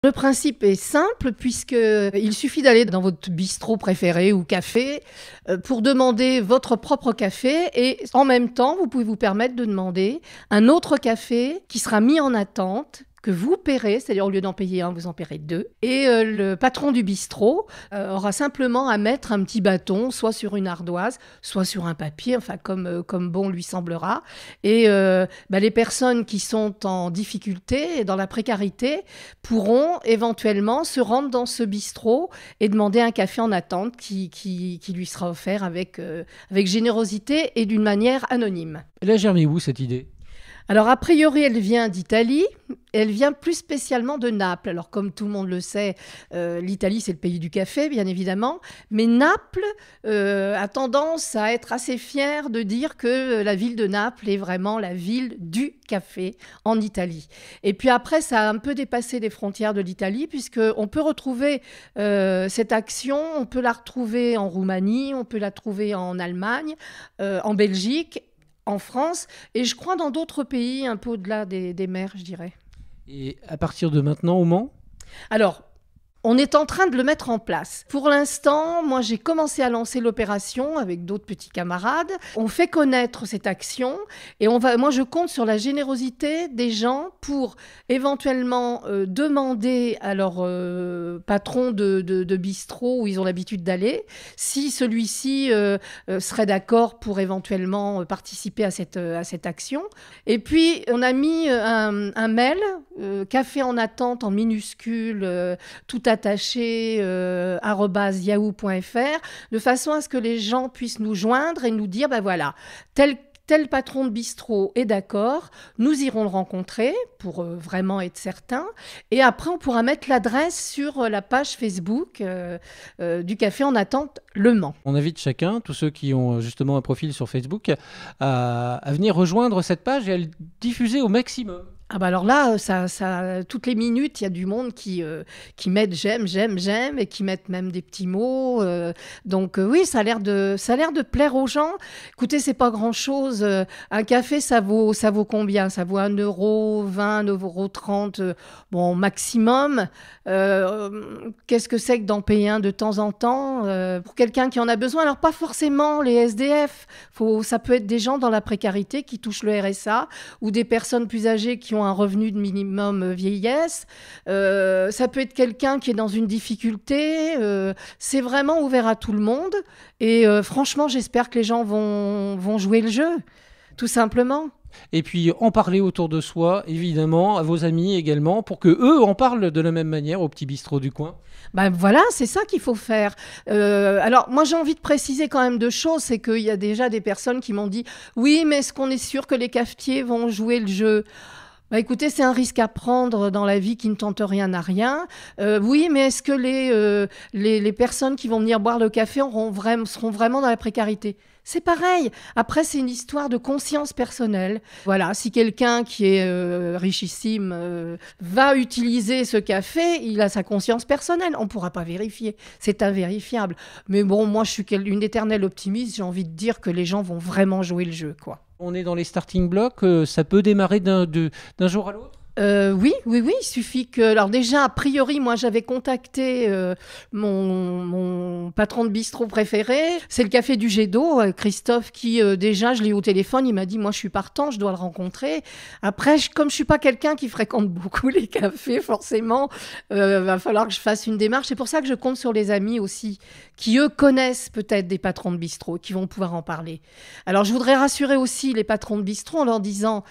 Le principe est simple puisqu'il suffit d'aller dans votre bistrot préféré ou café pour demander votre propre café et en même temps, vous pouvez vous permettre de demander un autre café qui sera mis en attente, que vous paierez, c'est-à-dire au lieu d'en payer un, vous en paierez deux. Et le patron du bistrot aura simplement à mettre un petit bâton, soit sur une ardoise, soit sur un papier, enfin comme bon lui semblera. Et les personnes qui sont en difficulté et dans la précarité pourront éventuellement se rendre dans ce bistrot et demander un café en attente qui lui sera offert avec générosité et d'une manière anonyme. Elle a germé où cette idée ? Alors, a priori, elle vient d'Italie. Elle vient plus spécialement de Naples. Alors, comme tout le monde le sait, l'Italie, c'est le pays du café, bien évidemment. Mais Naples a tendance à être assez fière de dire que la ville de Naples est vraiment la ville du café en Italie. Et puis après, ça a un peu dépassé les frontières de l'Italie, puisqu'on peut retrouver cette action, on peut la retrouver en Roumanie, on peut la trouver en Allemagne, en Belgique, en France, et je crois dans d'autres pays, un peu au-delà des mers, je dirais. Et à partir de maintenant, au Mans ? Alors, on est en train de le mettre en place. Pour l'instant, moi, j'ai commencé à lancer l'opération avec d'autres petits camarades. On fait connaître cette action et moi, je compte sur la générosité des gens pour éventuellement demander à leur patron de bistrot où ils ont l'habitude d'aller si celui-ci serait d'accord pour éventuellement participer à cette action. Et puis, on a mis un mail, café en attente en minuscule, tout attaché @yahoo.fr, de façon à ce que les gens puissent nous joindre et nous dire, voilà, tel patron de bistrot est d'accord, nous irons le rencontrer pour vraiment être certain. Et après, on pourra mettre l'adresse sur la page Facebook du Café en attente Le Mans. On invite chacun, tous ceux qui ont justement un profil sur Facebook, à venir rejoindre cette page et à le diffuser au maximum. Ah bah alors là, toutes les minutes, il y a du monde qui mettent j'aime et qui mettent même des petits mots. Donc oui, ça a l'air de plaire aux gens. Écoutez, c'est pas grand-chose. Un café, ça vaut combien ? Ça vaut 1 €, 20, 1,30 €, bon, maximum. Qu'est-ce que c'est que d'en payer un de temps en temps pour quelqu'un qui en a besoin ? Alors pas forcément les SDF. Ça peut être des gens dans la précarité qui touchent le RSA ou des personnes plus âgées qui ont un revenu de minimum vieillesse. Ça peut être quelqu'un qui est dans une difficulté. C'est vraiment ouvert à tout le monde. Et franchement, j'espère que les gens vont jouer le jeu, tout simplement. Et puis en parler autour de soi, évidemment, à vos amis également, pour que eux en parlent de la même manière au petit bistrot du coin. Voilà, c'est ça qu'il faut faire. Alors, moi, j'ai envie de préciser quand même 2 choses. C'est qu'il y a déjà des personnes qui m'ont dit « Oui, mais est-ce qu'on est sûr que les cafetiers vont jouer le jeu ?» Écoutez, c'est un risque à prendre dans la vie qui ne tente rien à rien. Oui, mais est-ce que les personnes qui vont venir boire le café seront vraiment dans la précarité ? C'est pareil. Après, c'est une histoire de conscience personnelle. Voilà, si quelqu'un qui est richissime va utiliser ce café, il a sa conscience personnelle. On ne pourra pas vérifier. C'est invérifiable. Mais bon, moi, je suis une éternelle optimiste. J'ai envie de dire que les gens vont vraiment jouer le jeu, quoi. On est dans les starting blocks. Ça peut démarrer d'un jour à l'autre ? Oui, il suffit que... Alors déjà, a priori, moi, j'avais contacté mon patron de bistrot préféré. C'est le Café du Jet d'eau, Christophe, qui, déjà, je l'ai eu au téléphone. Il m'a dit, moi, je suis partant, je dois le rencontrer. Après, comme je suis pas quelqu'un qui fréquente beaucoup les cafés, forcément, va falloir que je fasse une démarche. C'est pour ça que je compte sur les amis aussi, qui, eux, connaissent peut-être des patrons de bistrot, qui vont pouvoir en parler. Alors, je voudrais rassurer aussi les patrons de bistrot en leur disant...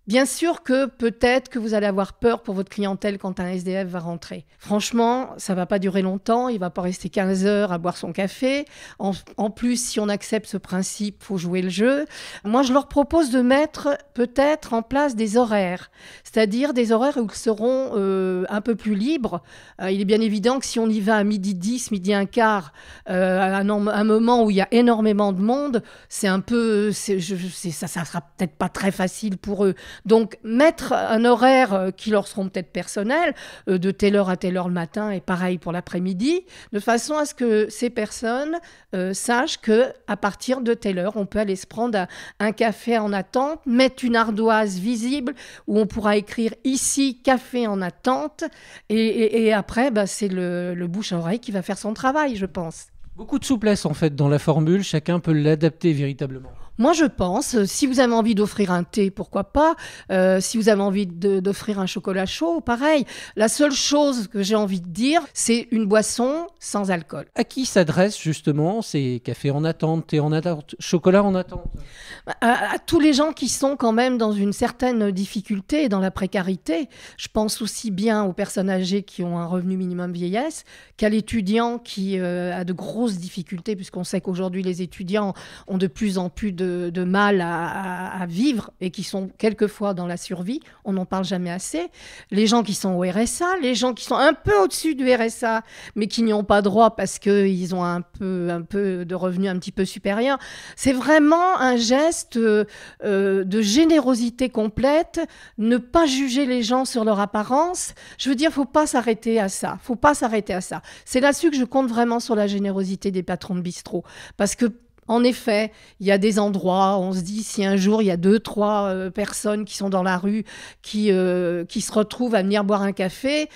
Bien sûr que peut-être que vous allez avoir peur pour votre clientèle quand un SDF va rentrer. Franchement, ça va pas durer longtemps. Il va pas rester 15 heures à boire son café. En plus, si on accepte ce principe, faut jouer le jeu. Moi, je leur propose de mettre peut-être en place des horaires. C'est-à-dire des horaires où ils seront un peu plus libres. Il est bien évident que si on y va à 12h10, 12h15, à un moment où il y a énormément de monde, ça sera peut-être pas très facile pour eux. Donc, mettre un horaire qui leur seront peut-être personnels, de telle heure à telle heure le matin et pareil pour l'après-midi, de façon à ce que ces personnes sachent qu'à partir de telle heure, on peut aller se prendre un café en attente, mettre une ardoise visible où on pourra écrire ici café en attente et après, c'est le bouche à oreille qui va faire son travail, je pense. Beaucoup de souplesse en fait dans la formule, chacun peut l'adapter véritablement. Moi, je pense, si vous avez envie d'offrir un thé, pourquoi pas. Si vous avez envie d'offrir un chocolat chaud, pareil. La seule chose que j'ai envie de dire, c'est une boisson sans alcool. À qui s'adressent justement ces cafés en attente, thé en attente, chocolat en attente? À tous les gens qui sont quand même dans une certaine difficulté, dans la précarité. Je pense aussi bien aux personnes âgées qui ont un revenu minimum vieillesse qu'à l'étudiant qui a de grosses difficultés, puisqu'on sait qu'aujourd'hui, les étudiants ont de plus en plus de mal à vivre et qui sont quelquefois dans la survie. On n'en parle jamais assez. Les gens qui sont au RSA, les gens qui sont un peu au-dessus du RSA, mais qui n'y ont pas droit parce qu'ils ont un peu de revenus un petit peu supérieurs. C'est vraiment un geste de générosité complète, ne pas juger les gens sur leur apparence. Je veux dire, faut pas s'arrêter à ça. Faut pas s'arrêter à ça. C'est là-dessus que je compte vraiment sur la générosité des patrons de bistrot. Parce que en effet, il y a des endroits, on se dit, si un jour il y a 2-3 personnes qui sont dans la rue, qui se retrouvent à venir boire un café,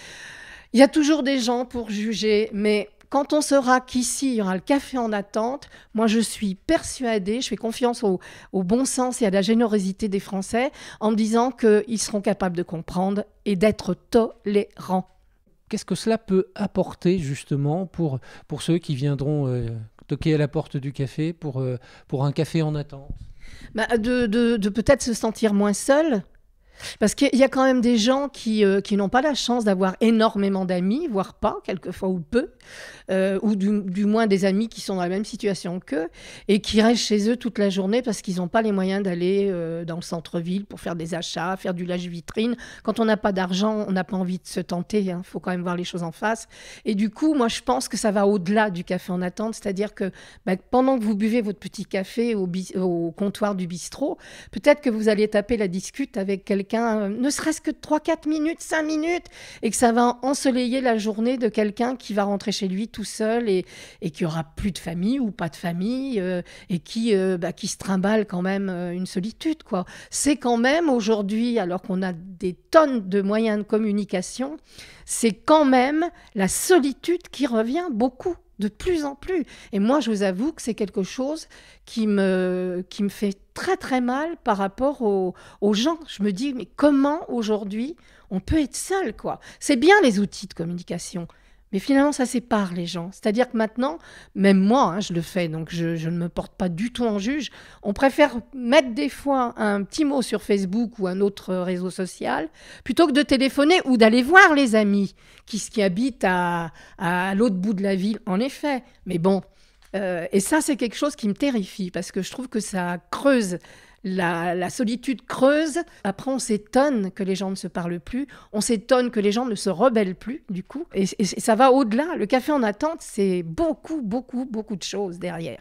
il y a toujours des gens pour juger. Mais quand on saura qu'ici, il y aura le café en attente, moi je suis persuadée, je fais confiance au bon sens et à la générosité des Français, en me disant qu'ils seront capables de comprendre et d'être tolérants. Qu'est-ce que cela peut apporter justement pour ceux qui viendront toquer à la porte du café pour un café en attente? De peut-être se sentir moins seul. Parce qu'il y a quand même des gens qui n'ont pas la chance d'avoir énormément d'amis, voire pas, quelquefois ou peu, ou du moins des amis qui sont dans la même situation qu'eux, et qui restent chez eux toute la journée parce qu'ils n'ont pas les moyens d'aller dans le centre-ville pour faire des achats, faire du lèche-vitrine. Quand on n'a pas d'argent, on n'a pas envie de se tenter, hein, faut quand même voir les choses en face. Et du coup, moi je pense que ça va au-delà du café en attente, c'est-à-dire que pendant que vous buvez votre petit café au comptoir du bistrot, peut-être que vous allez taper la discute avec quelqu'un, ne serait-ce que 3-4 minutes, 5 minutes, et que ça va ensoleiller la journée de quelqu'un qui va rentrer chez lui tout seul et qui aura plus de famille ou pas de famille et qui se trimballe quand même une solitude, quoi. C'est quand même aujourd'hui, alors qu'on a des tonnes de moyens de communication, c'est quand même la solitude qui revient beaucoup. De plus en plus. Et moi, je vous avoue que c'est quelque chose qui me fait très très mal par rapport aux gens. Je me dis, mais comment aujourd'hui on peut être seul, quoi? C'est bien les outils de communication, mais finalement ça sépare les gens. C'est-à-dire que maintenant, même moi, hein, je le fais, donc je ne me porte pas du tout en juge. On préfère mettre des fois un petit mot sur Facebook ou un autre réseau social plutôt que de téléphoner ou d'aller voir les amis qui habitent à l'autre bout de la ville, en effet. Mais bon, et ça c'est quelque chose qui me terrifie parce que je trouve que ça creuse. La solitude creuse. Après, on s'étonne que les gens ne se parlent plus. On s'étonne que les gens ne se rebellent plus, du coup. Et ça va au-delà. Le café en attente, c'est beaucoup, beaucoup, beaucoup de choses derrière.